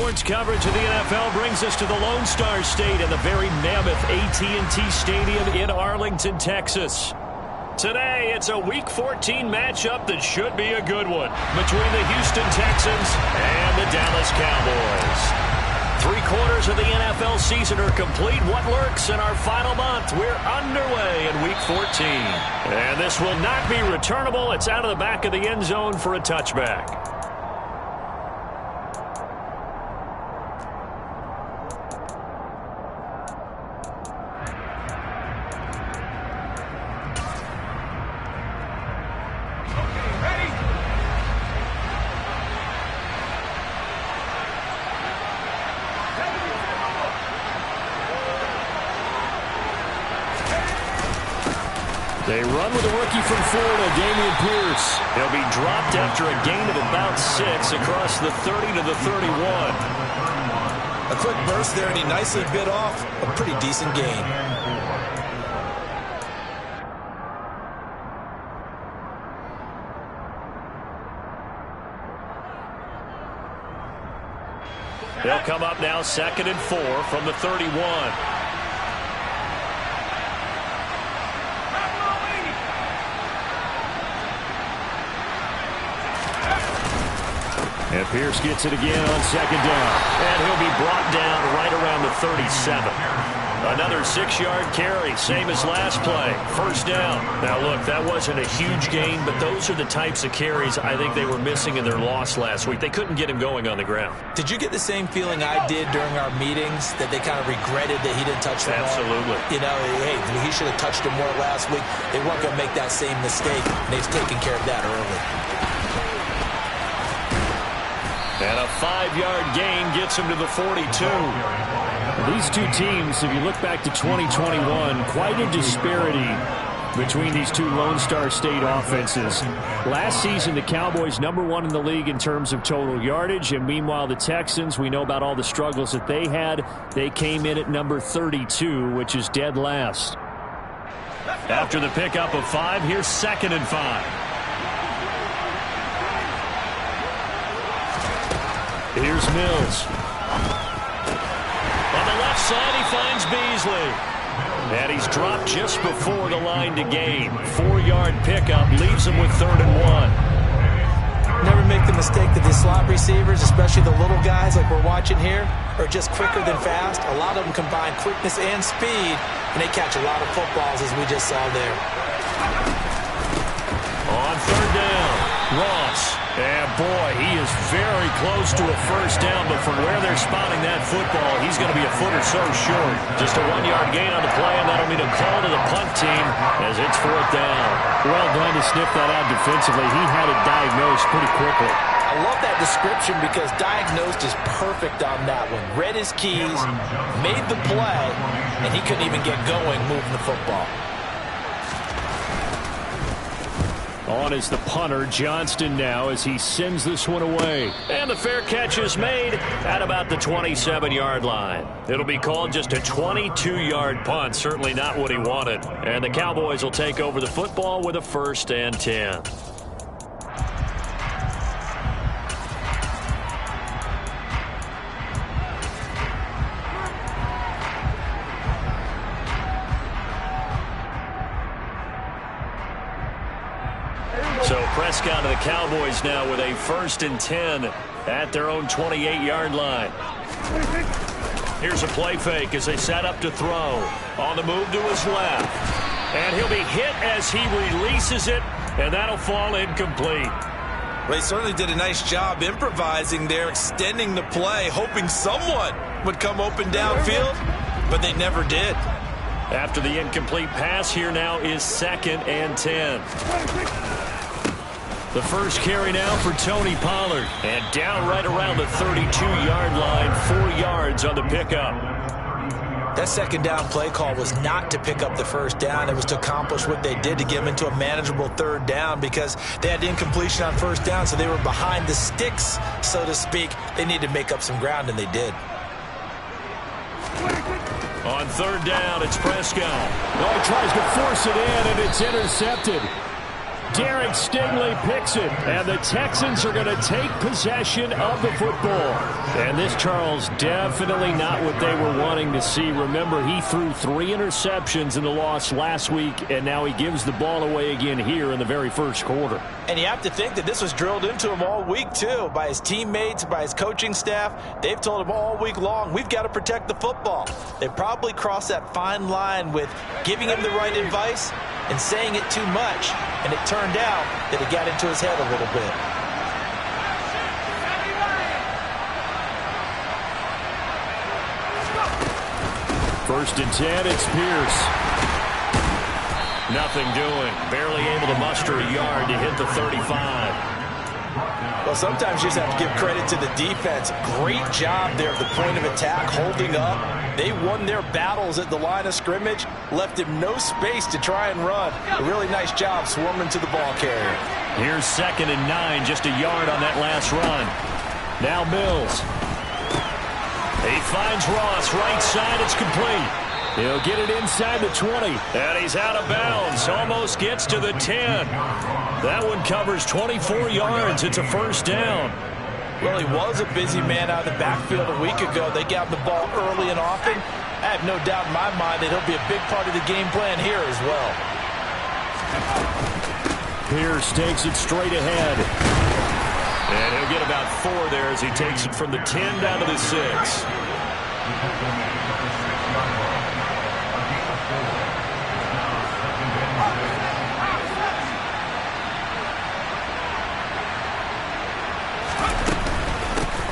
Sports coverage of the NFL brings us to the Lone Star State and the very mammoth AT&T Stadium in Arlington, Texas. Today, it's a Week 14 matchup that should be a good one between the Houston Texans and the Dallas Cowboys. 3/4 of the NFL season are complete. What lurks in our final month? We're underway in Week 14. And this will not be returnable. It's out of the back of the end zone for a touchback. They run with a rookie from Florida, Dameon Pierce. He'll be dropped after a gain of about 6 across the 30 to the 31. A quick burst there, and he nicely bit off a pretty decent gain. They'll come up now 2nd and 4 from the 31. And Pierce gets it again on 2nd down. And he'll be brought down right around the 37. Another 6-yard carry, same as last play. 1st down. Now, look, that wasn't a huge gain, but those are the types of carries I think they were missing in their loss last week. They couldn't get him going on the ground. Did you get the same feeling I did during our meetings, that they kind of regretted that he didn't touch the ball? Absolutely. You know, hey, he should have touched it more last week. They weren't going to make that same mistake, and they've taken care of that early. And a 5-yard gain gets him to the 42. These two teams, if you look back to 2021, quite a disparity between these two Lone Star State offenses. Last season, the Cowboys #1 in the league in terms of total yardage, and meanwhile the Texans, we know about all the struggles that they had. They came in at number 32, which is dead last. After the pickup of 5, here's 2nd and 5. Here's Mills. On the left side, he finds Beasley. And he's dropped just before the line to gain. 4-yard pickup leaves him with 3rd and 1. Never make the mistake that the slot receivers, especially the little guys like we're watching here, are just quicker than fast. A lot of them combine quickness and speed, and they catch a lot of footballs, as we just saw there. On 3rd down, Ross. And boy, he is very close to a 1st down, but from where they're spotting that football, he's going to be a foot or so short. Just a 1-yard gain on the play, and that'll mean a call to the punt team as it's 4th down. Well done to sniff that out defensively. He had it diagnosed pretty quickly. I love that description because diagnosed is perfect on that one. Read his keys, made the play, and he couldn't even get going moving the football. On is the punter, Johnston, now as he sends this one away. And the fair catch is made at about the 27-yard line. It'll be called just a 22-yard punt. Certainly not what he wanted. And the Cowboys will take over the football with a 1st and 10. So Prescott of the Cowboys now with a 1st and 10 at their own 28-yard line. Here's a play fake as they set up to throw. On the move to his left. And he'll be hit as he releases it, and that'll fall incomplete. Well, he certainly did a nice job improvising there, extending the play, hoping someone would come open downfield, but they never did. After the incomplete pass, here now is 2nd and 10. The first carry now for Tony Pollard. And down right around the 32-yard line, 4 yards on the pickup. That 2nd down play call was not to pick up the 1st down. It was to accomplish what they did, to get them into a manageable 3rd down, because they had incompletion on 1st down, so they were behind the sticks, so to speak. They needed to make up some ground, and they did. On 3rd down, it's Prescott. Oh, he tries to force it in, and it's intercepted. Derek Stingley picks it, and the Texans are going to take possession of the football. And this, Charles, definitely not what they were wanting to see. Remember, he threw 3 interceptions in the loss last week, and now he gives the ball away again here in the very first quarter. And you have to think that this was drilled into him all week, too, by his teammates, by his coaching staff. They've told him all week long, we've got to protect the football. They probably crossed that fine line with giving him the right advice and saying it too much, and it turned out that it got into his head a little bit. First and 10, it's Pierce. Nothing doing. Barely able to muster a yard to hit the 35. Well, sometimes you just have to give credit to the defense. Great job there at the point of attack, holding up. They won their battles at the line of scrimmage, left him no space to try and run. A really nice job swarming to the ball carrier. Here's 2nd and 9, just a yard on that last run. Now Mills. He finds Ross, right side, it's complete. He'll get it inside the 20. And he's out of bounds, almost gets to the 10. That one covers 24 yards. It's a first down. Well, he was a busy man out of the backfield a week ago. They got the ball early and often. I have no doubt in my mind that he'll be a big part of the game plan here as well. Pierce takes it straight ahead. And he'll get about 4 there as he takes it from the 10 down to the 6.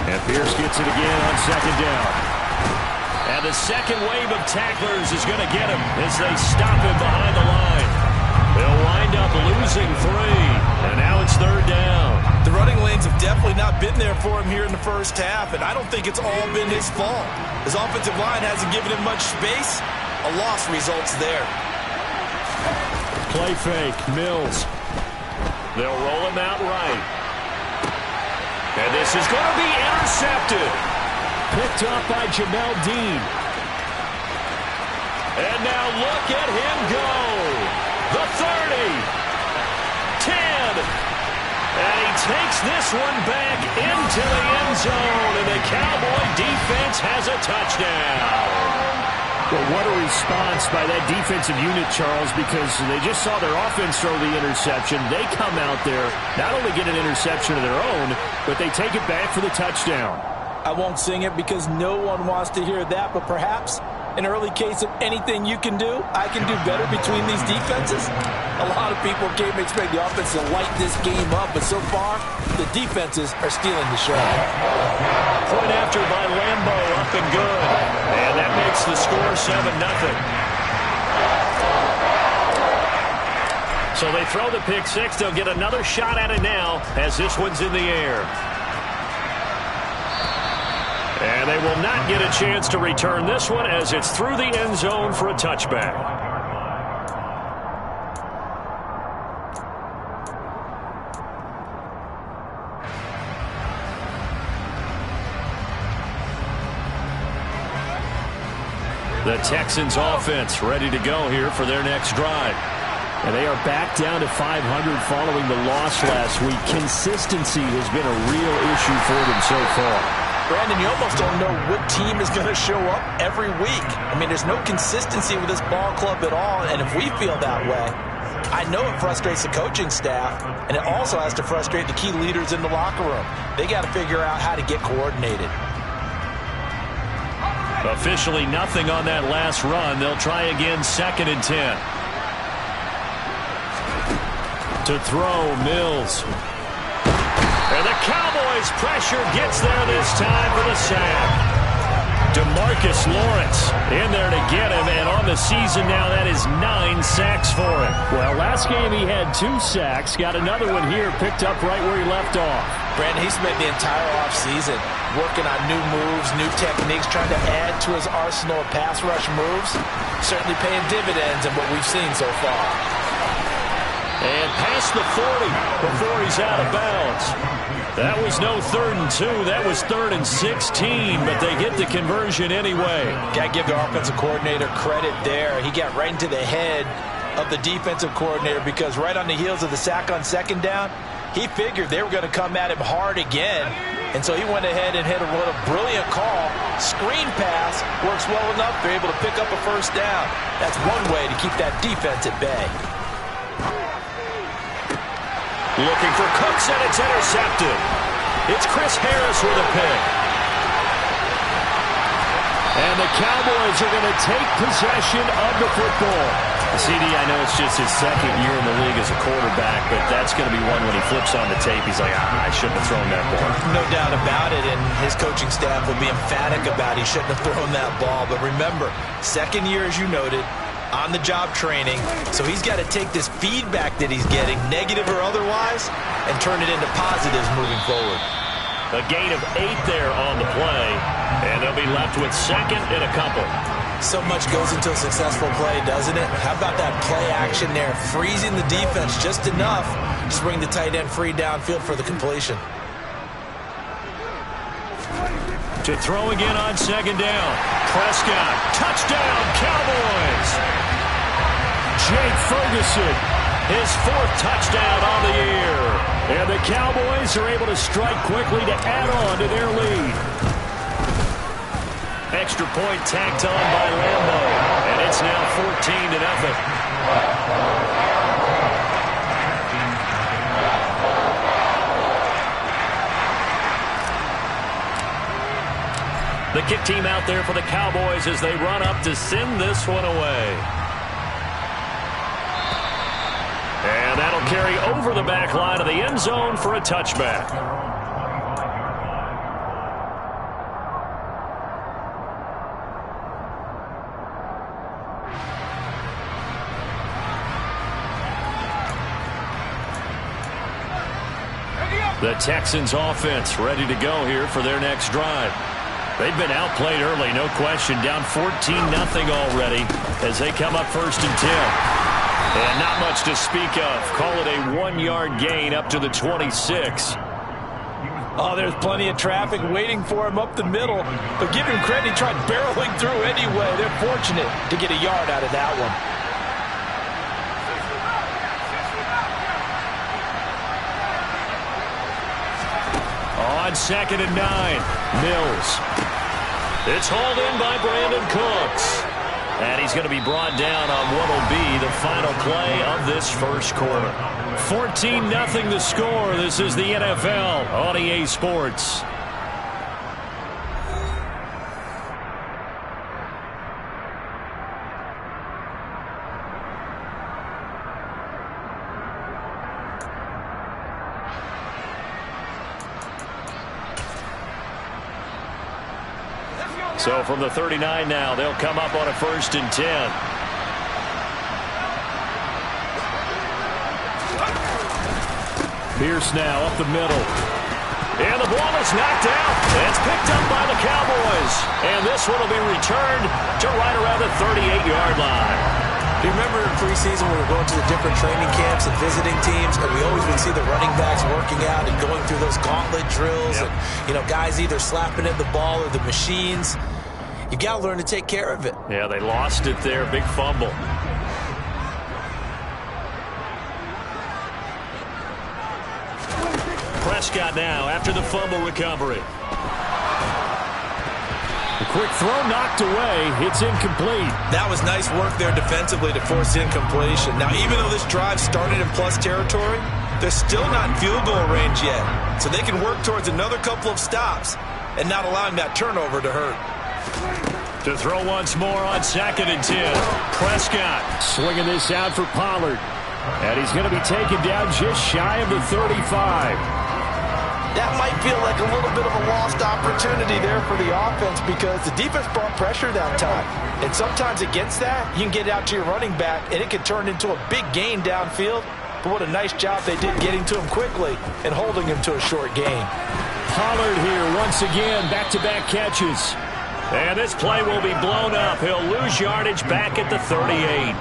And Pierce gets it again on 2nd down. And the second wave of tacklers is going to get him as they stop him behind the line. They'll wind up losing 3. And now it's 3rd down. The running lanes have definitely not been there for him here in the first half, and I don't think it's all been his fault. His offensive line hasn't given him much space. A loss results there. Play fake, Mills. They'll roll him out right. And this is going to be intercepted. Picked up by Jamel Dean. And now look at him go. The 30. 10. And he takes this one back into the end zone. And the Cowboy defense has a touchdown. Well, what a response by that defensive unit, Charles, because they just saw their offense throw the interception. They come out there, not only get an interception of their own, but they take it back for the touchdown. I won't sing it because no one wants to hear that, but perhaps an early case of anything you can do, I can do better between these defenses. A lot of people came to expect the offense to light this game up, but so far, the defenses are stealing the show. Point after by Lambo, up and good. And that makes the score 7-0. So they throw the pick 6. They'll get another shot at it now as this one's in the air. And they will not get a chance to return this one as it's through the end zone for a touchback. The Texans offense ready to go here for their next drive. And they are back down to 500 following the loss last week. Consistency has been a real issue for them so far. Brandon, you almost don't know what team is going to show up every week. I mean, there's no consistency with this ball club at all, and if we feel that way, I know it frustrates the coaching staff, and it also has to frustrate the key leaders in the locker room. They got to figure out how to get coordinated. Officially nothing on that last run. They'll try again, 2nd and 10. To throw, Mills. And the Cowboys pressure gets there this time for the sack. DeMarcus Lawrence in there to get him, and on the season now that is 9 sacks for him. Well, last game he had 2 sacks. Got another one here, picked up right where he left off. Brandon, he spent the entire offseason working on new moves, new techniques, trying to add to his arsenal of pass rush moves. Certainly paying dividends in what we've seen so far. And past the 40 before he's out of bounds. That was no 3rd and 2. That was 3rd and 16, but they get the conversion anyway. Got to give the offensive coordinator credit there. He got right into the head of the defensive coordinator, because right on the heels of the sack on second down, he figured they were going to come at him hard again. And so he went ahead and hit a brilliant call. Screen pass works well enough. They're able to pick up a first down. That's one way to keep that defense at bay. Looking for Cooks, and it's intercepted. It's Chris Harris with a pick. And the Cowboys are going to take possession of the football. CD, I know it's just his second year in the league as a quarterback, but that's going to be one when he flips on the tape, he's like, I shouldn't have thrown that ball. No doubt about it, and his coaching staff will be emphatic about he shouldn't have thrown that ball. But remember, second year, as you noted, on-the-job training, so he's got to take this feedback that he's getting, negative or otherwise, and turn it into positives moving forward. A gain of 8 there on the play, and they'll be left with second and a couple. So much goes into a successful play, doesn't it? How about that play action there, freezing the defense just enough to bring the tight end free downfield for the completion. To throw again on second down. Prescott, touchdown, Cowboys! Jake Ferguson, his 4th touchdown on the year. And the Cowboys are able to strike quickly to add on to their lead. Extra point tacked on by Lambo, and it's now 14-0. The kick team out there for the Cowboys as they run up to send this one away. And that'll carry over the back line of the end zone for a touchback. The Texans offense ready to go here for their next drive. They've been outplayed early, no question. Down 14-0 already as they come up 1st and 10. And not much to speak of. Call it a 1-yard gain up to the 26. Oh, there's plenty of traffic waiting for him up the middle. But give him credit, he tried barreling through anyway. They're fortunate to get a yard out of that one. On 2nd and 9, Mills. It's hauled in by Brandon Cooks. And he's going to be brought down on what will be the final play of this first quarter. 14-0 the score. This is the NFL on EA Sports. So from the 39 now, they'll come up on a 1st and 10. Pierce now up the middle. And the ball is knocked out. It's picked up by the Cowboys. And this one will be returned to right around the 38-yard line. Do you remember in preseason when we were going to the different training camps and visiting teams, and we always would see the running backs working out and going through those gauntlet drills, and, you know, guys either slapping at the ball or the machines. You got to learn to take care of it. Yeah, they lost it there. Big fumble. Prescott now after the fumble recovery. The quick throw knocked away. It's incomplete. That was nice work there defensively to force incompletion. Now, even though this drive started in plus territory, they're still not in field goal range yet. So they can work towards another couple of stops and not allowing that turnover to hurt. To throw once more on 2nd and 10. Prescott swinging this out for Pollard. And he's going to be taken down just shy of the 35. That might feel like a little bit of a lost opportunity there for the offense because the defense brought pressure that time. And sometimes against that, you can get out to your running back, and it can turn into a big gain downfield. But what a nice job they did getting to him quickly and holding him to a short gain. Pollard here once again, back-to-back catches. And this play will be blown up. He'll lose yardage back at the 38.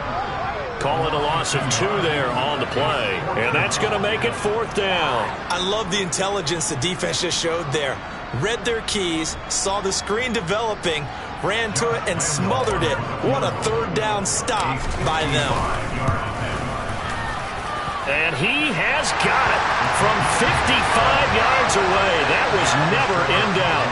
Call it a loss of 2 there on the play. And that's going to make it 4th down. I love the intelligence the defense just showed there. Read their keys, saw the screen developing, ran to it and smothered it. What a third down stop by them. And he has got it from 55 yards away. That was never in doubt.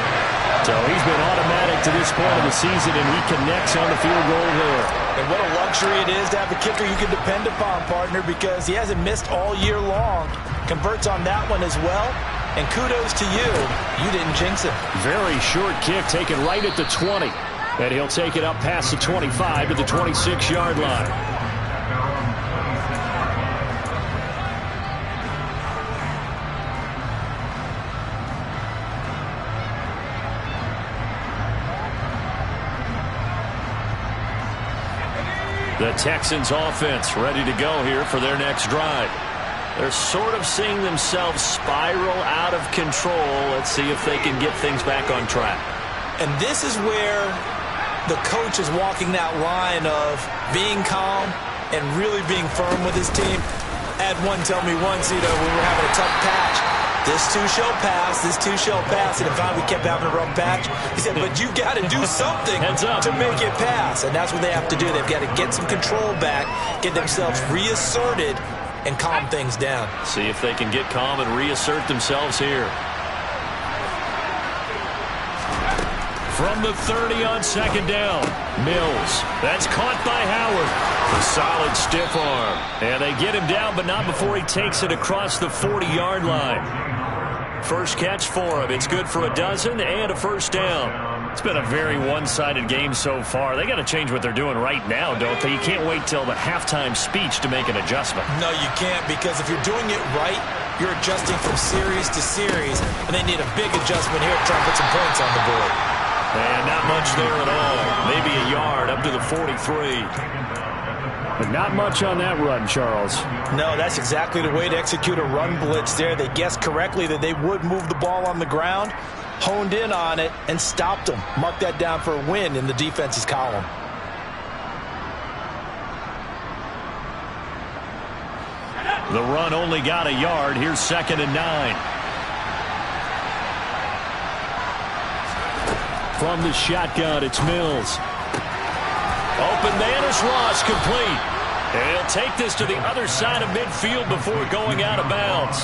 So he's been automatic to this point of the season, and he connects on the field goal there. And what a luxury it is to have a kicker you can depend upon, partner, because he hasn't missed all year long. Converts on that one as well. And kudos to you. You didn't jinx it. Very short kick taken right at the 20. And he'll take it up past the 25 to the 26-yard line. The Texans offense ready to go here for their next drive. They're sort of seeing themselves spiral out of control. Let's see if they can get things back on track. And this is where the coach is walking that line of being calm and really being firm with his team. I had one tell me once, when we were having a tough patch, this too shall pass, this too shall pass. And finally we kept having a rough patch. He said, but you got to do something to make it pass. And that's what they have to do. They've got to get some control back, get themselves reasserted, and calm things down. See if they can get calm and reassert themselves here. From the 30 on second down, Mills. That's caught by Howard. A solid stiff arm. And they get him down, but not before he takes it across the 40-yard line. First catch for him. It's good for a dozen and a first down. It's been a very one-sided game so far. They got to change what they're doing right now, don't they? You can't wait till the halftime speech to make an adjustment. No, you can't, because if you're doing it right, you're adjusting from series to series, and they need a big adjustment here to try and put some points on the board. And not much there at all. Maybe a yard up to the 43. But not much on that run, Charles. No, that's exactly the way to execute a run blitz there. They guessed correctly that they would move the ball on the ground, honed in on it, and stopped them. Mark that down for a win in the defense's column. The run only got a yard. Here's 2nd and 9. From the shotgun, it's Mills. Open man is Ross, complete. And he'll take this to the other side of midfield before going out of bounds.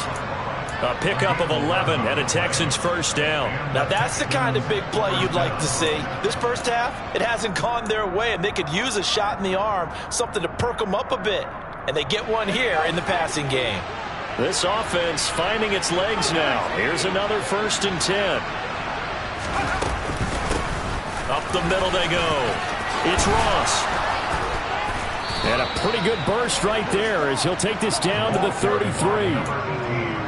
A pickup of 11 and a Texans first down. Now that's the kind of big play you'd like to see. This first half, it hasn't gone their way, and they could use a shot in the arm, something to perk them up a bit. And they get one here in the passing game. This offense finding its legs now. Here's another 1st and 10. Up the middle they go. It's Ross. And a pretty good burst right there as he'll take this down to the 33.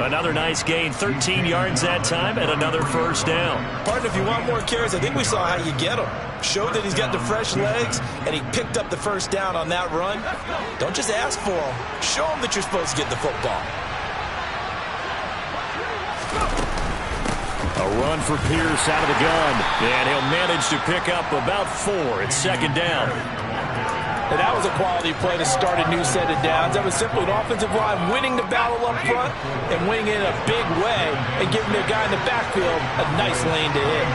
Another nice gain, 13 yards that time, and another first down. Partner, if you want more carries, I think we saw how you get him. Showed that he's got the fresh legs, and he picked up the first down on that run. Don't just ask for him. Show him that you're supposed to get the football. A run for Pierce out of the gun. And he'll manage to pick up about 4. It's 2nd down. And that was a quality play to start a new set of downs. That was simply an offensive line winning the battle up front and winning it in a big way and giving their guy in the backfield a nice lane to hit.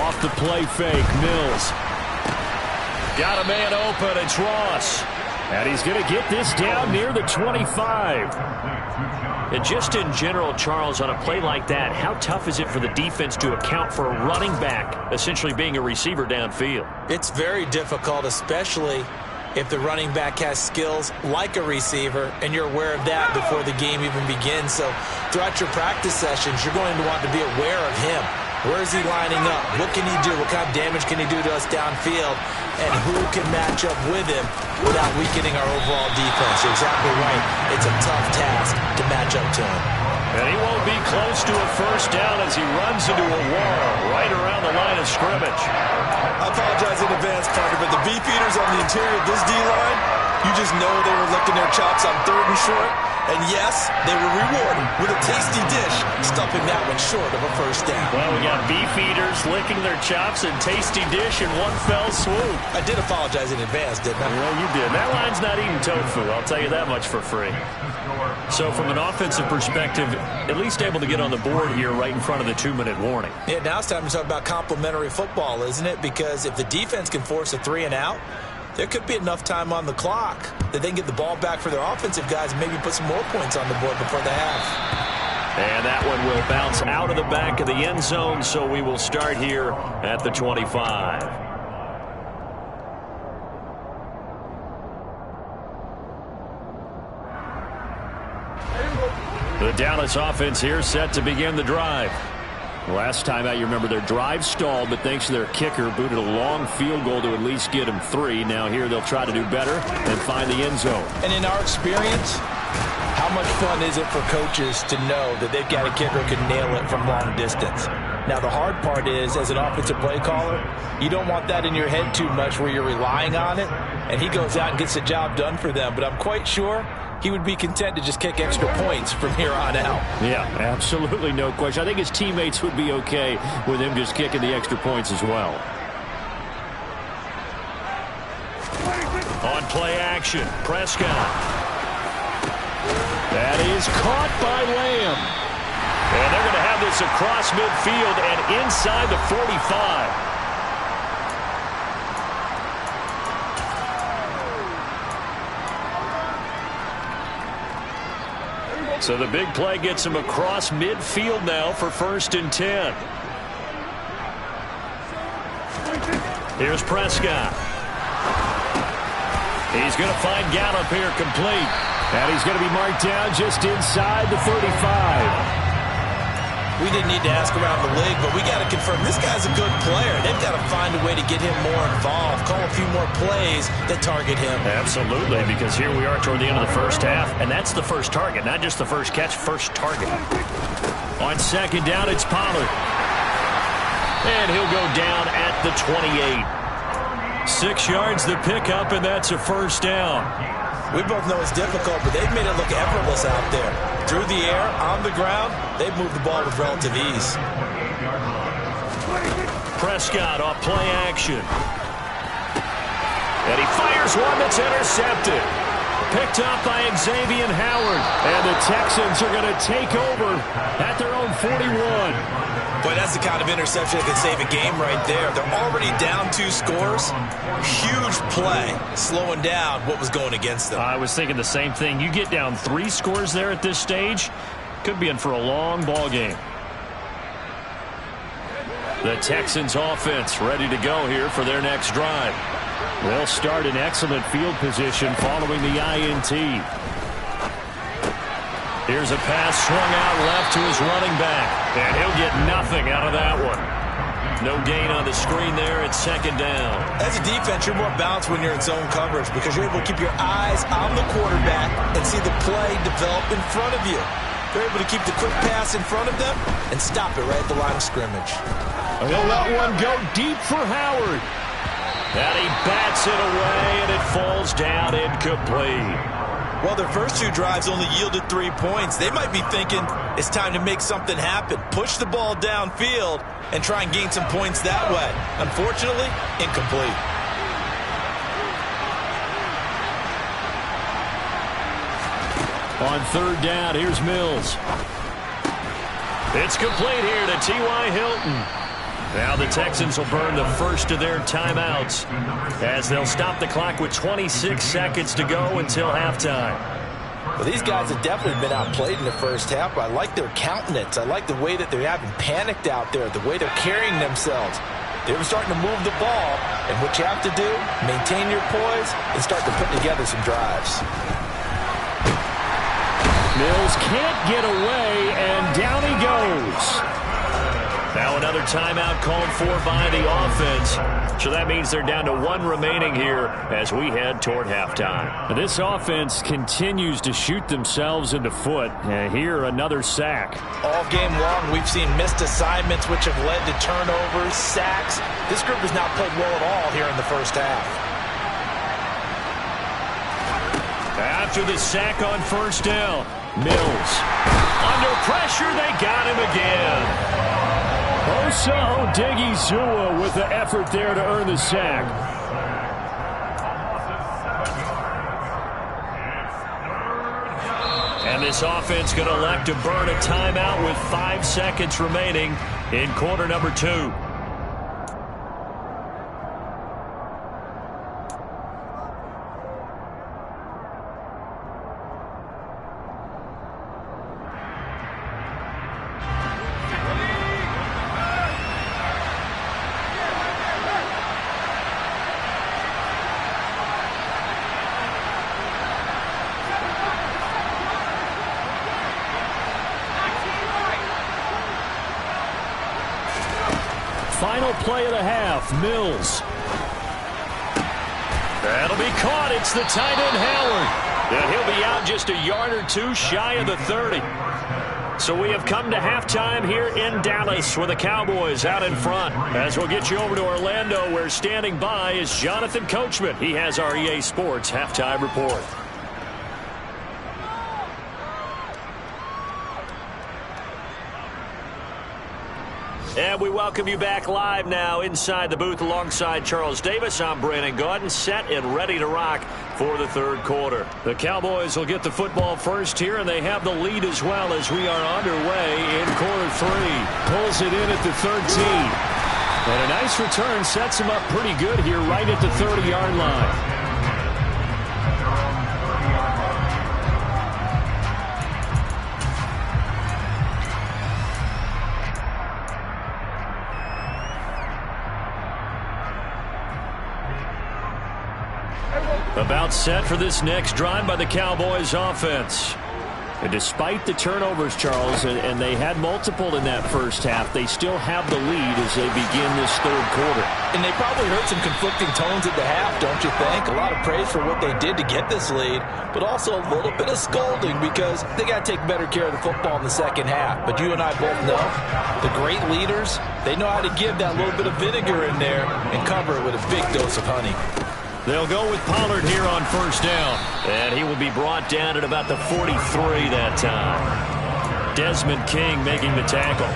Off the play fake, Mills. Got a man open, it's Ross. And he's going to get this down near the 25. And just in general, Charles, on a play like that, how tough is it for the defense to account for a running back essentially being a receiver downfield? It's very difficult, especially if the running back has skills like a receiver, and you're aware of that before the game even begins. So throughout your practice sessions, you're going to want to be aware of him. Where is he lining up? What can he do? What kind of damage can he do to us downfield? And who can match up with him without weakening our overall defense? You're exactly right. It's a tough task to match up to him. And he won't be close to a first down as he runs into a wall right around the line of scrimmage. I apologize in advance, partner, but the beef eaters on the interior of this D-line, You just know they were licking their chops on 3rd and short. And yes, they were rewarded with a tasty dish, stuffing that one short of a first down. Well, we got beef eaters licking their chops and tasty dish in one fell swoop. I did apologize in advance, didn't I? Well, you did. That line's not eating tofu, I'll tell you that much for free. So from an offensive perspective, at least able to get on the board here right in front of the 2-minute warning. Yeah, now it's time to talk about complimentary football, isn't it? Because if the defense can force a 3 and out, there could be enough time on the clock that they can get the ball back for their offensive guys and maybe put some more points on the board before the half. And that one will bounce out of the back of the end zone, so we will start here at the 25. The Dallas offense here set to begin the drive. Last time out, you remember their drive stalled, but thanks to their kicker, booted a long field goal to at least get them 3. Now here they'll try to do better and find the end zone. And in our experience, how much fun is it for coaches to know that they've got a kicker who can nail it from long distance? Now, the hard part is, as an offensive play caller, you don't want that in your head too much where you're relying on it, and he goes out and gets the job done for them. But I'm quite sure he would be content to just kick extra points from here on out. Yeah, absolutely no question. I think his teammates would be okay with him just kicking the extra points as well. On play action, Prescott. That is caught by Lamb. And they're going to have this across midfield and inside the 45. So the big play gets him across midfield now for 1st and 10. Here's Prescott. He's going to find Gallup here complete. And he's going to be marked down just inside the 35. We didn't need to ask around the league, but we got to confirm this guy's a good player. They've got to find a way to get him more involved, call a few more plays that target him. Absolutely, because here we are toward the end of the first half, and that's the first target, not just the first catch, first target. On 2nd down, it's Pollard. And he'll go down at the 28. 6 yards the pickup, and that's a first down. We both know it's difficult, but they've made it look effortless out there. Through the air, on the ground, they've moved the ball with relative ease. Prescott off play action. And he fires one that's intercepted. Picked up by Xavier Howard. And the Texans are going to take over at their own 41. Boy, that's the kind of interception that can save a game right there. They're already down 2 scores. Huge play, slowing down what was going against them. I was thinking the same thing. You get down 3 scores there at this stage, could be in for a long ball game. The Texans offense ready to go here for their next drive. They'll start in excellent field position following the INT. Here's a pass swung out left to his running back, and he'll get nothing out of that one. No gain on the screen there. It's 2nd down. As a defense, you're more balanced when you're in zone coverage because you're able to keep your eyes on the quarterback and see the play develop in front of you. They're able to keep the quick pass in front of them and stop it right at the line of scrimmage. He'll let one go deep for Howard. And he bats it away, and it falls down incomplete. Well, their first 2 drives only yielded 3 points. They might be thinking it's time to make something happen. Push the ball downfield and try and gain some points that way. Unfortunately, incomplete. On 3rd down, here's Mills. It's complete here to T.Y. Hilton. Now the Texans will burn the first of their timeouts as they'll stop the clock with 26 seconds to go until halftime. Well, these guys have definitely been outplayed in the first half, but I like their countenance. I like the way that they haven't panicked out there, the way they're carrying themselves. They're starting to move the ball, and what you have to do, maintain your poise and start to put together some drives. Mills can't get away, and down he goes. Now another timeout called for by the offense. So that means they're down to 1 remaining here as we head toward halftime. This offense continues to shoot themselves in the foot. Here, another sack. All game long, we've seen missed assignments which have led to turnovers, sacks. This group has not played well at all here in the first half. After the sack on first down, Mills. Under pressure, they got him again. Osa Odighizuwa with the effort there to earn the sack. And this offense going to elect to burn a timeout with 5 seconds remaining in quarter number 2. Final play of the half, Mills. That'll be caught. It's the tight end, Howard. And he'll be out just a yard or two shy of the 30. So we have come to halftime here in Dallas with the Cowboys out in front. As we'll get you over to Orlando, where standing by is Jonathan Coachman. He has our EA Sports halftime report. And we welcome you back live now inside the booth alongside Charles Davis. I'm Brandon Gaudin, set and ready to rock for the third quarter. The Cowboys will get the football first here, and they have the lead as well as we are underway in quarter 3. Pulls it in at the 13. And a nice return sets him up pretty good here right at the 30-yard line. About set for this next drive by the Cowboys offense. And despite the turnovers, Charles, and they had multiple in that first half, they still have the lead as they begin this third quarter. And they probably heard some conflicting tones at the half, don't you think? A lot of praise for what they did to get this lead, but also a little bit of scolding because they got to take better care of the football in the second half. But you and I both know the great leaders, they know how to give that little bit of vinegar in there and cover it with a big dose of honey. They'll go with Pollard here on first down. And he will be brought down at about the 43 that time. Desmond King making the tackle.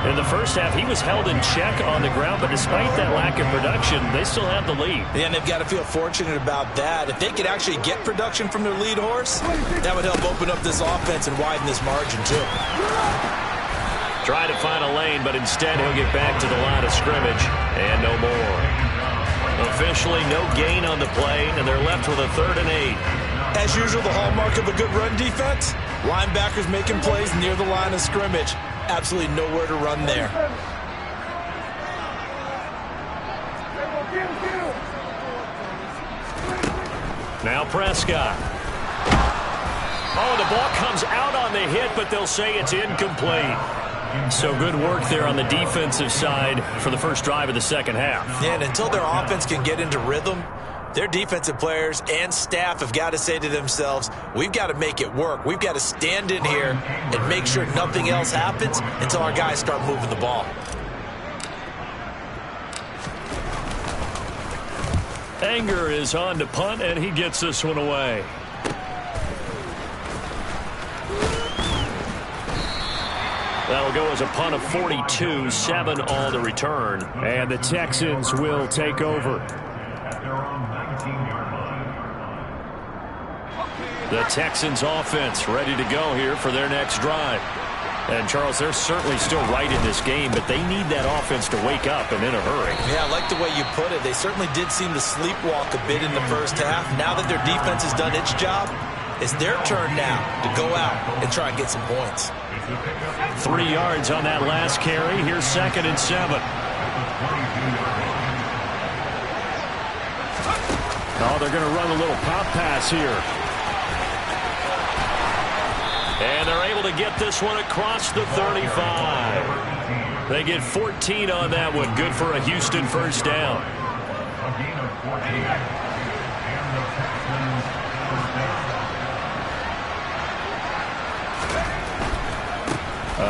In the first half, he was held in check on the ground, but despite that lack of production, they still have the lead. Yeah, and they've got to feel fortunate about that. If they could actually get production from their lead horse, that would help open up this offense and widen this margin too. Try to find a lane, but instead he'll get back to the line of scrimmage and no more. Officially no gain on the play, and they're left with a 3rd and 8. As usual, the hallmark of a good run defense, linebackers making plays near the line of scrimmage. Absolutely nowhere to run there. Now Prescott. Oh, the ball comes out on the hit, but they'll say it's incomplete. So good work there on the defensive side for the first drive of the second half. Yeah, and until their offense can get into rhythm, their defensive players and staff have got to say to themselves, we've got to make it work. We've got to stand in here and make sure nothing else happens until our guys start moving the ball. Anger is on to punt, and he gets this one away. That'll go as a punt of 42, 7 all to return. And the Texans will take over. The Texans offense ready to go here for their next drive. And, Charles, they're certainly still right in this game, but they need that offense to wake up and in a hurry. Yeah, I like the way you put it. They certainly did seem to sleepwalk a bit in the first half. Now that their defense has done its job, it's their turn now to go out and try and get some points. 3 yards on that last carry. Here's 2nd and 7. Oh, they're going to run a little pop pass here. And they're able to get this one across the 35. They get 14 on that one. Good for a Houston first down.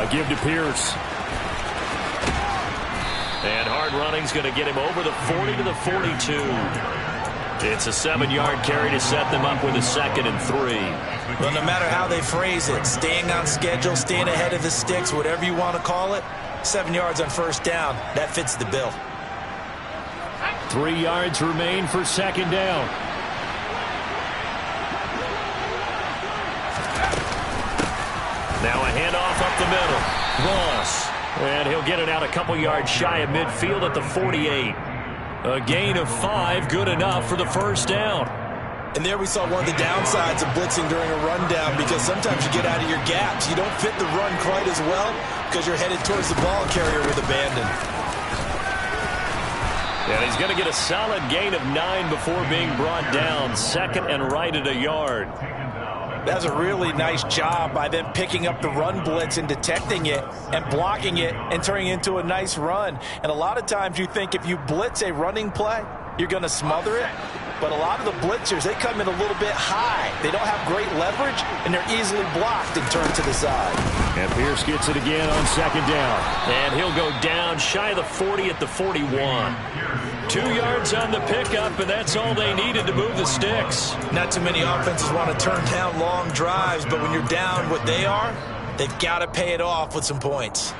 Give to Pierce. And hard running's going to get him over the 40 to the 42. It's a 7-yard carry to set them up with a 2nd and 3. Well, no matter how they phrase it, staying on schedule, staying ahead of the sticks, whatever you want to call it, 7 yards on first down, that fits the bill. 3 yards remain for 2nd down. Now a handoff up the middle. Ross. And he'll get it out a couple yards shy of midfield at the 48. A gain of 5, good enough for the first down. And there we saw one of the downsides of blitzing during a rundown, because sometimes you get out of your gaps. You don't fit the run quite as well because you're headed towards the ball carrier with abandon. And he's going to get a solid gain of 9 before being brought down. 2nd and right at a yard. That's a really nice job by them picking up the run blitz and detecting it and blocking it and turning it into a nice run. And a lot of times you think if you blitz a running play, you're going to smother it. But a lot of the blitzers, they come in a little bit high. They don't have great leverage, and they're easily blocked and turned to the side. And Pierce gets it again on 2nd down. And he'll go down shy of the 40 at the 41. 2 yards on the pickup, and that's all they needed to move the sticks. Not too many offenses want to turn down long drives, but when you're down what they are, they've got to pay it off with some points.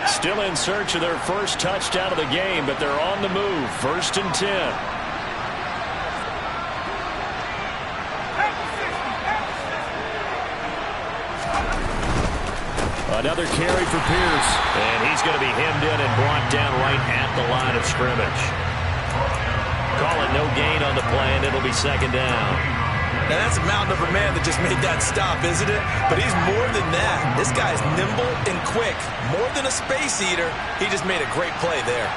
Still in search of their first touchdown of the game, but they're on the move. 1st and 10. Another carry for Pierce. And he's going to be hemmed in and brought down right at the line of scrimmage. Call it no gain on the play, and it'll be 2nd down. Now that's a mountain of a man that just made that stop, isn't it? But he's more than that. This guy's nimble and quick. More than a space eater, he just made a great play there.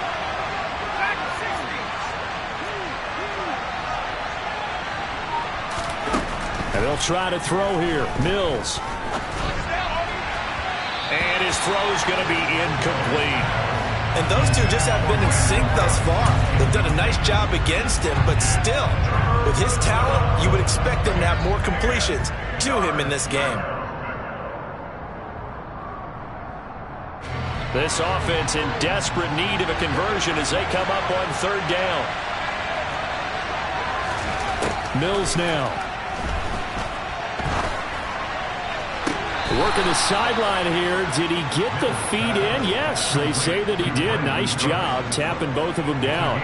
And they'll try to throw here. Mills. And his throw's going to be incomplete. And those two just have been in sync thus far. They've done a nice job against him, but still, with his talent, you would expect them to have more completions to him in this game. This offense in desperate need of a conversion as they come up on 3rd down. Mills now. Working the sideline here. Did he get the feet in? Yes, they say that he did. Nice job tapping both of them down.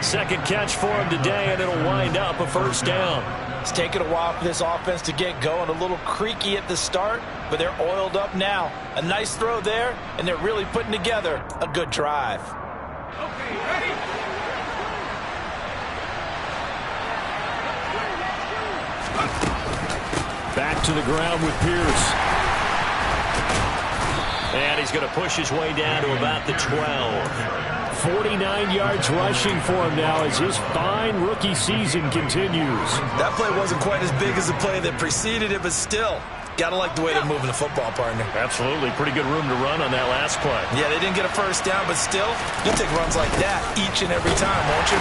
2nd catch for him today, and it'll wind up a 1st down. It's taken a while for this offense to get going. A little creaky at the start, but they're oiled up now. A nice throw there, and they're really putting together a good drive. Okay, ready? Back to the ground with Pierce. And he's going to push his way down to about the 12. 49 yards rushing for him now as his fine rookie season continues. That play wasn't quite as big as the play that preceded it, but still, gotta like the way they're moving the football, partner. Absolutely. Pretty good room to run on that last play. Yeah, they didn't get a 1st down, but still, you'll take runs like that each and every time, won't you?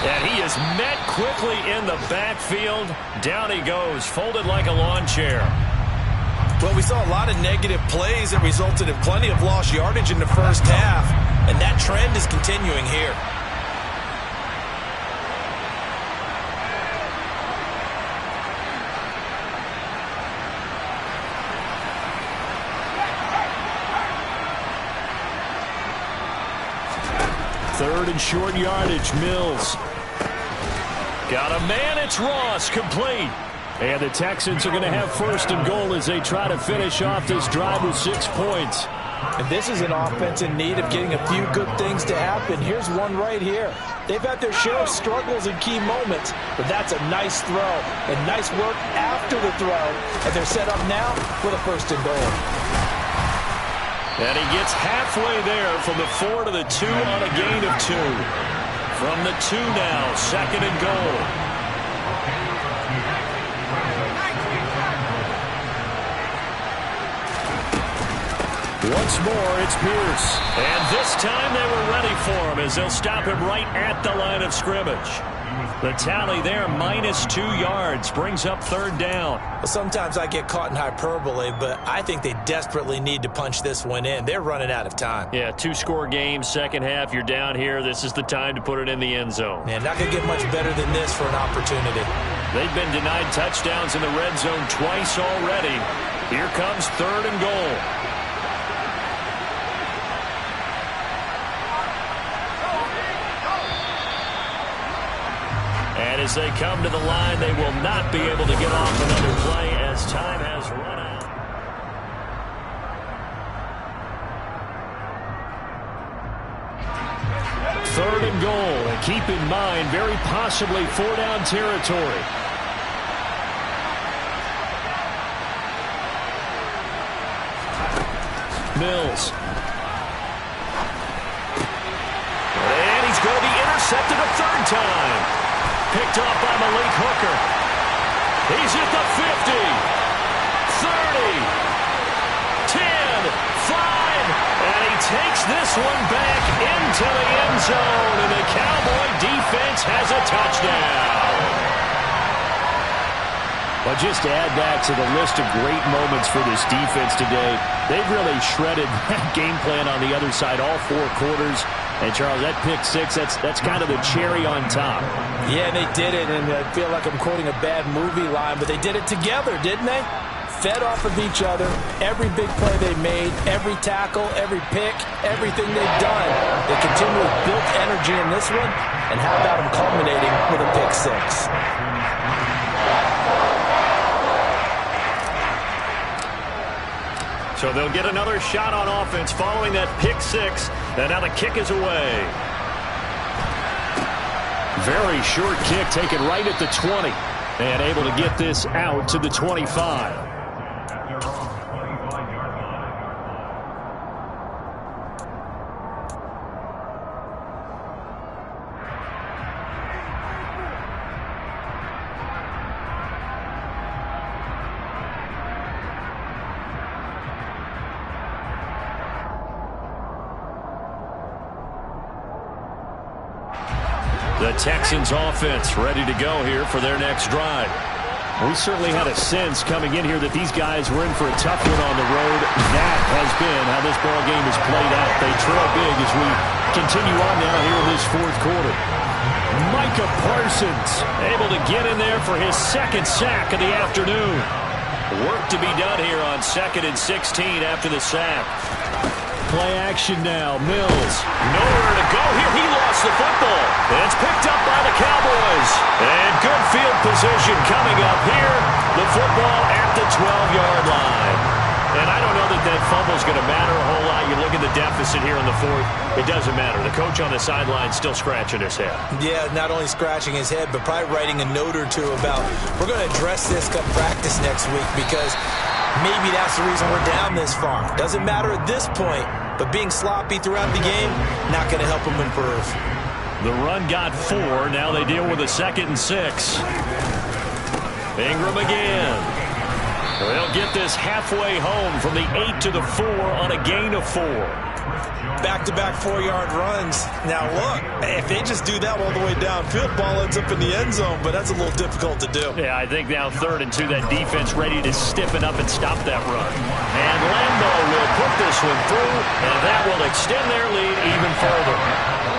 And he is met quickly in the backfield. Down he goes, folded like a lawn chair. Well, we saw a lot of negative plays that resulted in plenty of lost yardage in the first half, and that trend is continuing here. Third and short yardage, Mills. Got a man, it's Ross, complete. And the Texans are going to have 1st and goal as they try to finish off this drive with 6 points. And this is an offense in need of getting a few good things to happen. Here's one right here. They've had their share of struggles in key moments, but that's a nice throw and nice work after the throw. And they're set up now with a 1st and goal. And he gets halfway there from the 4 to the 2 on a gain of 2. From the 2 now, 2nd and goal. Once more, it's Pierce. And this time they were ready for him as they'll stop him right at the line of scrimmage. The tally there, -2 yards, brings up third down. Well, sometimes I get caught in hyperbole, but I think they desperately need to punch this one in. They're running out of time. Yeah, 2-score game, second half, you're down here. This is the time to put it in the end zone. Man, not going to get much better than this for an opportunity. They've been denied touchdowns in the red zone twice already. Here comes third and goal. And as they come to the line, they will not be able to get off another play as time has run out. Third and goal. And keep in mind, very possibly 4-down territory. Mills. And he's going to be intercepted a third time. Picked off by Malik Hooker. He's at the 50, 30, 10, 5, and he takes this one back into the end zone, and the Cowboy defense has a touchdown. But just to add that to the list of great moments for this defense today, they've really shredded that game plan on the other side all 4 quarters. And, Charles, that pick six, that's kind of the cherry on top. Yeah, they did it, and I feel like I'm quoting a bad movie line, but they did it together, didn't they? Fed off of each other, every big play they made, every tackle, every pick, everything they've done. They continually built energy in this one, and how about them culminating with a pick six? So they'll get another shot on offense following that pick six. And now the kick is away. Very short kick taken right at the 20. And able to get this out to the 25. The Texans offense ready to go here for their next drive. We certainly had a sense coming in here that these guys were in for a tough one on the road. That has been how this ball game has played out. They trail big as we continue on now here in this fourth quarter. Micah Parsons able to get in there for his second sack of the afternoon. Work to be done here on 2nd and 16 after the sack. Play action now. Mills. Nowhere to go here. He lost the football. And it's picked up by the Cowboys. And good field position coming up here. The football at the 12-yard line. And I don't know that that fumble is going to matter a whole lot. You look at the deficit here in the fourth. It doesn't matter. The coach on the sideline still scratching his head. Yeah, not only scratching his head, but probably writing a note or two about, we're going to address this come practice next week because maybe that's the reason we're down this far. Doesn't matter at this point, but being sloppy throughout the game, not going to help them improve. The run got 4. Now they deal with a 2nd and 6. Ingram again. They'll get this halfway home from the 8 to the 4 on a gain of 4. Back-to-back 4-yard runs. Now, look, if they just do that all the way downfield, ball ends up in the end zone, but that's a little difficult to do. Yeah, I think now 3rd and 2, that defense ready to stiffen up and stop that run. And Lambo will put this one through, and that will extend their lead even further.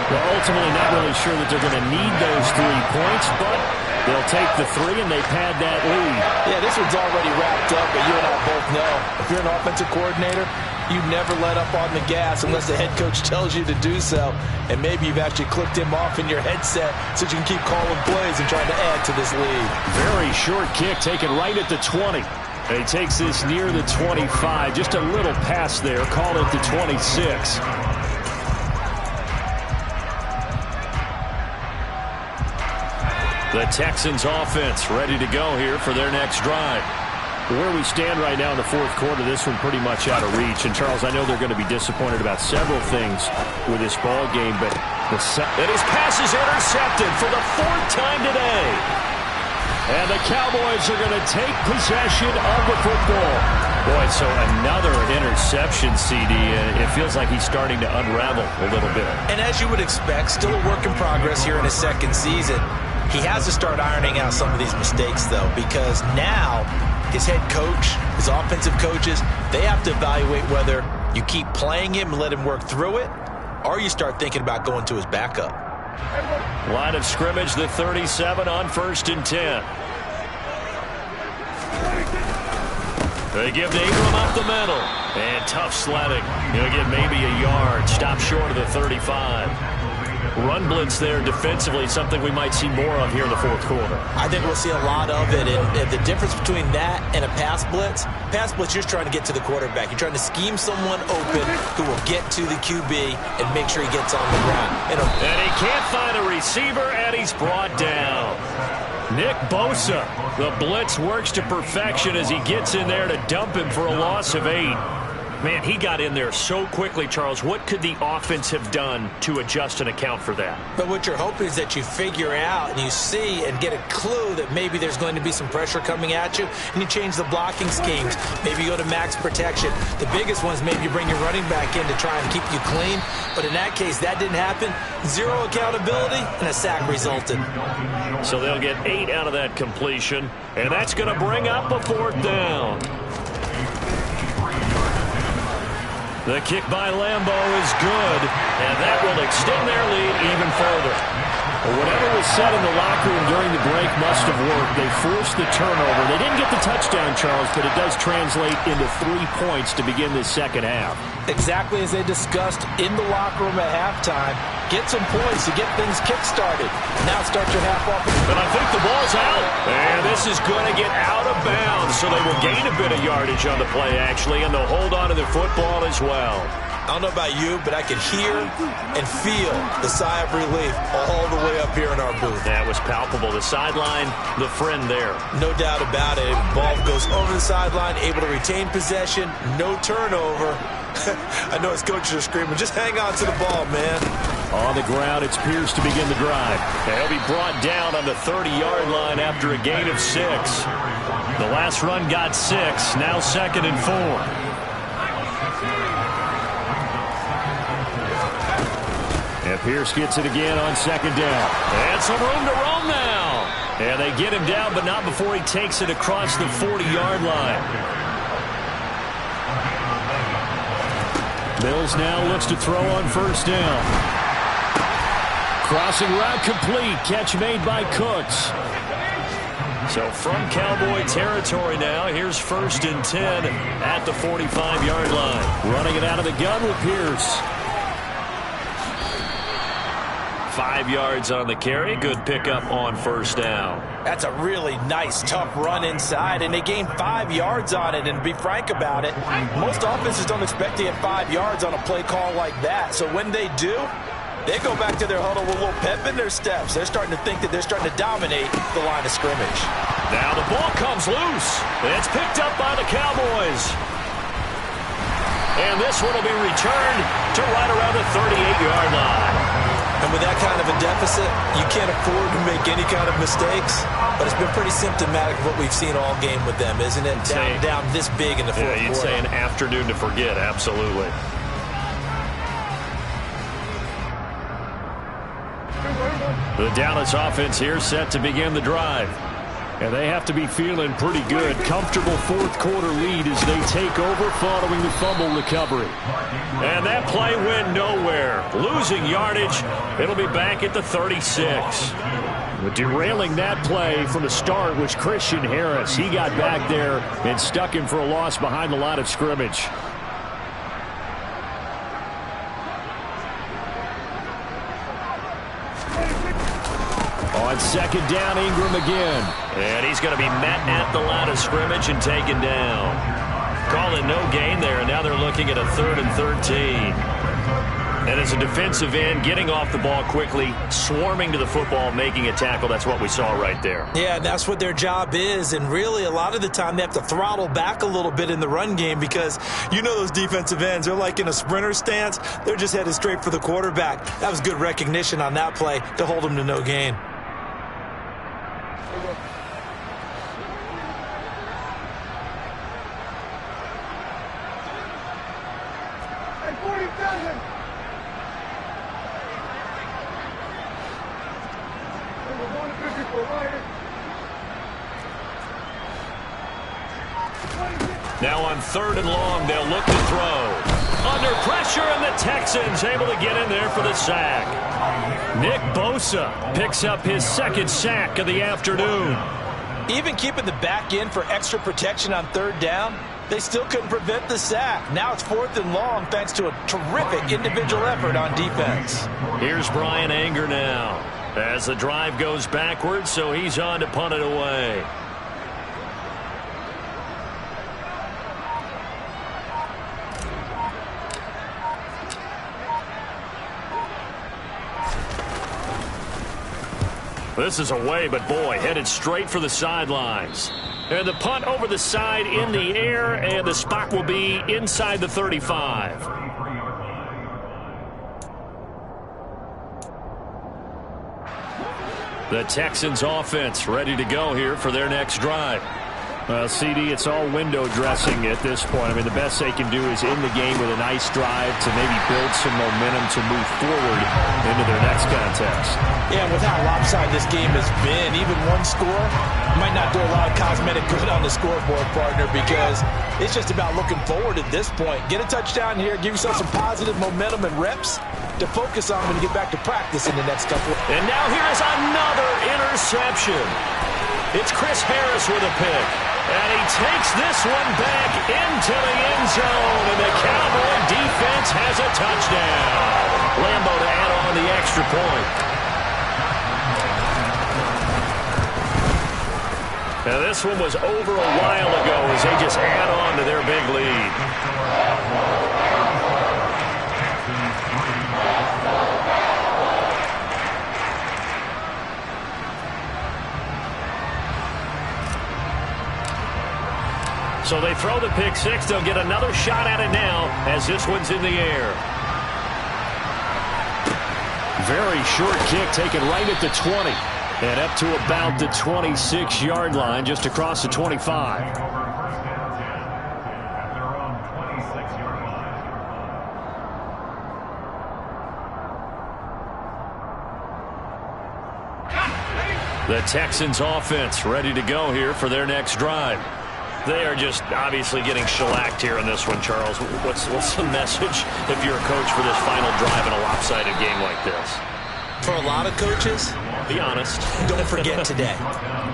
Well, ultimately not really sure that they're going to need those 3 points, but they'll take the 3 and they pad that lead. Yeah, this one's already wrapped up, but you and I both know if you're an offensive coordinator, you never let up on the gas unless the head coach tells you to do so. And maybe you've actually clicked him off in your headset so you can keep calling plays and trying to add to this lead. Very short kick taken right at the 20. And he takes this near the 25. Just a little pass there. Call it the 26. The Texans offense ready to go here for their next drive. Where we stand right now in the fourth quarter, this one pretty much out of reach. And, Charles, I know they're going to be disappointed about several things with this ball game, but and his pass is intercepted for the 4th time today. And the Cowboys are going to take possession of the football. Boy, so another interception, CD. It feels like he's starting to unravel a little bit. And as you would expect, still a work in progress here in his 2nd season. He has to start ironing out some of these mistakes, though, because now his head coach, his offensive coaches, they have to evaluate whether you keep playing him and let him work through it, or you start thinking about going to his backup. Line of scrimmage, the 37 on 1st and 10. They give to Ingram up the middle. And tough sledding. He'll get maybe a yard. Stop short of the 35. Run blitz there defensively, something we might see more of here in the 4th quarter. I think we'll see a lot of it. And the difference between that and a pass blitz, you're just trying to get to the quarterback. You're trying to scheme someone open who will get to the QB and make sure he gets on the ground. And he can't find a receiver, and he's brought down. Nick Bosa, the blitz works to perfection as he gets in there to dump him for a loss of 8. Man, he got in there so quickly, Charles. What could the offense have done to adjust and account for that? But what you're hoping is that you figure out and you see and get a clue that maybe there's going to be some pressure coming at you, and you change the blocking schemes. Maybe you go to max protection. The biggest one is maybe you bring your running back in to try and keep you clean. But in that case, that didn't happen. 0 accountability, and a sack resulted. So they'll get 8 out of that completion, and that's going to bring up a 4th down. The kick by Lambeau is good, and that will extend their lead even further. Well, whatever was said in the locker room during the break must have worked. They forced the turnover. They didn't get the touchdown, Charles, but it does translate into 3 points to begin this second half. Exactly as they discussed in the locker room at halftime. Get some points to get things kick-started. Now start your half off. And I think the ball's out. And this is going to get out of bounds, so they will gain a bit of yardage on the play, actually, and they'll hold on to the football as well. I don't know about you, but I could hear and feel the sigh of relief all the way up here in our booth. That was palpable. The sideline, the friend there. No doubt about it. Ball goes over the sideline, able to retain possession, no turnover. I know his coaches are screaming, just hang on to the ball, man. On the ground, it's Pierce to begin the drive. And he'll be brought down on the 30-yard line after a gain of 6. The last run got 6, now 2nd and 4. And Pierce gets it again on 2nd down. And some room to roam now. And they get him down, but not before he takes it across the 40-yard line. Mills now looks to throw on 1st down. Crossing route complete. Catch made by Cooks. So from Cowboy territory now, here's 1st and 10 at the 45-yard line. Running it out of the gun with Pierce. 5 yards on the carry. Good pickup on 1st down. That's a really nice, tough run inside, and they gained 5 yards on it. And to be frank about it, most offenses don't expect to get 5 yards on a play call like that. So when they do, they go back to their huddle with a little pep in their steps. They're starting to think that they're starting to dominate the line of scrimmage. Now the ball comes loose. It's picked up by the Cowboys. And this one will be returned to right around the 38-yard line. And with that kind of a deficit, you can't afford to make any kind of mistakes. But it's been pretty symptomatic of what we've seen all game with them, isn't it? Down this big in the fourth quarter. You'd say an afternoon to forget, absolutely. The Dallas offense here set to begin the drive. And they have to be feeling pretty good. Comfortable 4th quarter lead as they take over following the fumble recovery. And that play went nowhere. Losing yardage. It'll be back at the 36. But derailing that play from the start was Christian Harris. He got back there and stuck him for a loss behind the line of scrimmage. On 2nd down, Ingram again. And he's going to be met at the line of scrimmage and taken down. Calling no gain there, and now they're looking at a 3rd and 13. And as a defensive end, getting off the ball quickly, swarming to the football, making a tackle, that's what we saw right there. Yeah, and that's what their job is. And really, a lot of the time, they have to throttle back a little bit in the run game because you know those defensive ends, they're like in a sprinter stance. They're just headed straight for the quarterback. That was good recognition on that play to hold them to no gain. Now on 3rd and long, they'll look to throw. Under pressure, and the Texans able to get in there for the sack. Nick Bosa picks up his 2nd sack of the afternoon. Even keeping the back end for extra protection on 3rd down, they still couldn't prevent the sack. Now it's 4th and long thanks to a terrific individual effort on defense. Here's Brian Anger now as the drive goes backwards, so he's on to punt it away. This is away, but boy, headed straight for the sidelines. And the punt over the side in the air, and the spot will be inside the 35. The Texans offense ready to go here for their next drive. CD, it's all window dressing at this point. I mean, the best they can do is in the game with a nice drive to maybe build some momentum to move forward into their next contest. Yeah, with how lopsided this game has been, even one score might not do a lot of cosmetic good on the scoreboard, partner, because it's just about looking forward at this point. Get a touchdown here, give yourself some positive momentum and reps to focus on when you get back to practice in the next couple. And now here is another interception. It's Chris Harris with a pick. And he takes this one back into the end zone. And the Cowboy defense has a touchdown. Lambo to add on the extra point. Now this one was over a while ago as they just add on to their big lead. So they throw the pick six. They'll get another shot at it now as this one's in the air. Very short kick taken right at the 20. And up to about the 26-yard line, just across the 25. The Texans offense ready to go here for their next drive. They are just obviously getting shellacked here in this one, Charles. What's the message if you're a coach for this final drive in a lopsided game like this? For a lot of coaches, be honest. Don't forget today.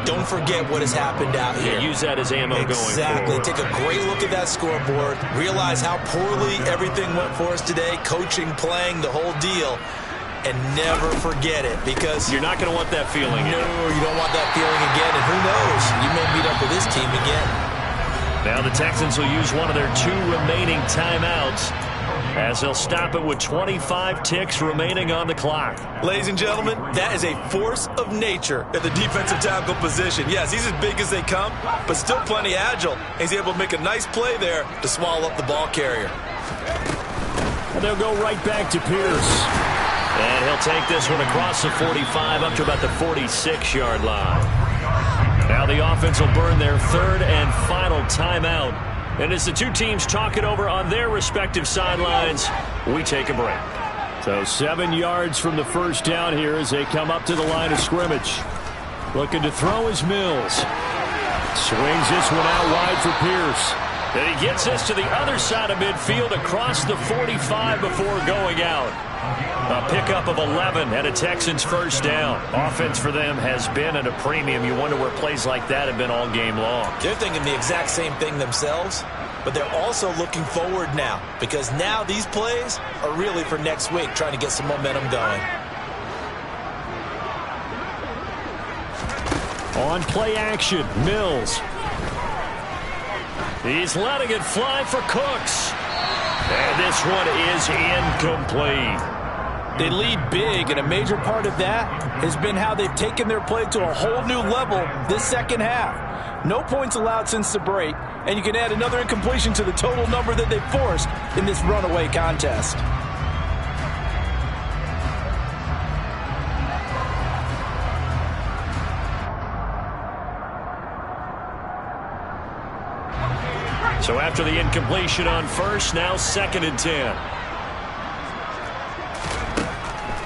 Don't forget what has happened out here. Yeah, use that as ammo going forward. Exactly. Take a great look at that scoreboard. Realize how poorly everything went for us today. Coaching, playing, the whole deal. And never forget it, because you're not going to want that feeling. No, you don't want that feeling again. And who knows? You may meet up with this team again. Now the Texans will use one of their 2 remaining timeouts as they'll stop it with 25 ticks remaining on the clock. Ladies and gentlemen, that is a force of nature at the defensive tackle position. Yes, he's as big as they come, but still plenty agile. He's able to make a nice play there to swallow up the ball carrier. And they'll go right back to Pierce. And he'll take this one across the 45 up to about the 46-yard line. Now the offense will burn their 3rd and final timeout. And as the two teams talk it over on their respective sidelines, we take a break. So 7 yards from the first down here as they come up to the line of scrimmage. Looking to throw is Mills. Swings this one out wide for Pierce. And he gets this to the other side of midfield across the 45 before going out. A pickup of 11 and a Texans first down. Offense for them has been at a premium. You wonder where plays like that have been all game long. They're thinking the exact same thing themselves, but they're also looking forward now, because now these plays are really for next week, trying to get some momentum going. On play action, Mills. He's letting it fly for Cooks. And this one is incomplete. They lead big, and a major part of that has been how they've taken their play to a whole new level this second half. No points allowed since the break, and you can add another incompletion to the total number that they've forced in this runaway contest. So after the incompletion on first, now 2nd and 10.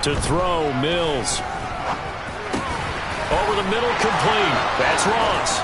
To throw, Mills. Over the middle, complete. That's Ross.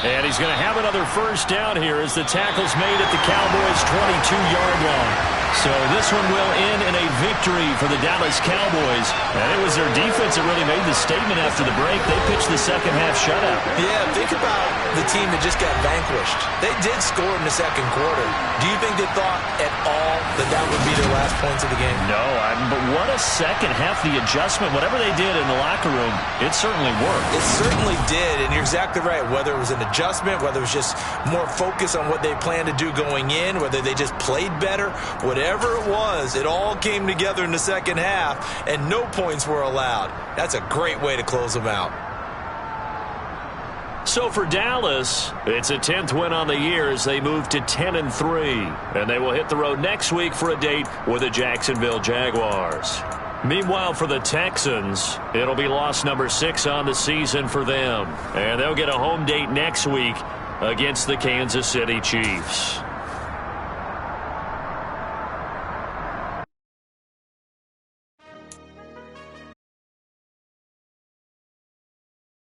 And he's going to have another first down here as the tackle's made at the Cowboys' 22-yard line. So this one will end in a victory for the Dallas Cowboys. And it was their defense that really made the statement after the break. They pitched the second-half shutout. Yeah, think about the team that just got vanquished. They did score in the second quarter. Do you think they thought at all that that would be their last points of the game? No, but what a second half. The adjustment, whatever they did in the locker room, it certainly worked. It certainly did, and you're exactly right. Whether it was an adjustment, whether it was just more focus on what they planned to do going in, whether they just played better, whatever it was, it all came together in the second half, and no points were allowed. That's a great way to close them out. So for Dallas, it's a 10th win on the year as they move to 10-3. And they will hit the road next week for a date with the Jacksonville Jaguars. Meanwhile, for the Texans, it'll be loss number 6 on the season for them. And they'll get a home date next week against the Kansas City Chiefs.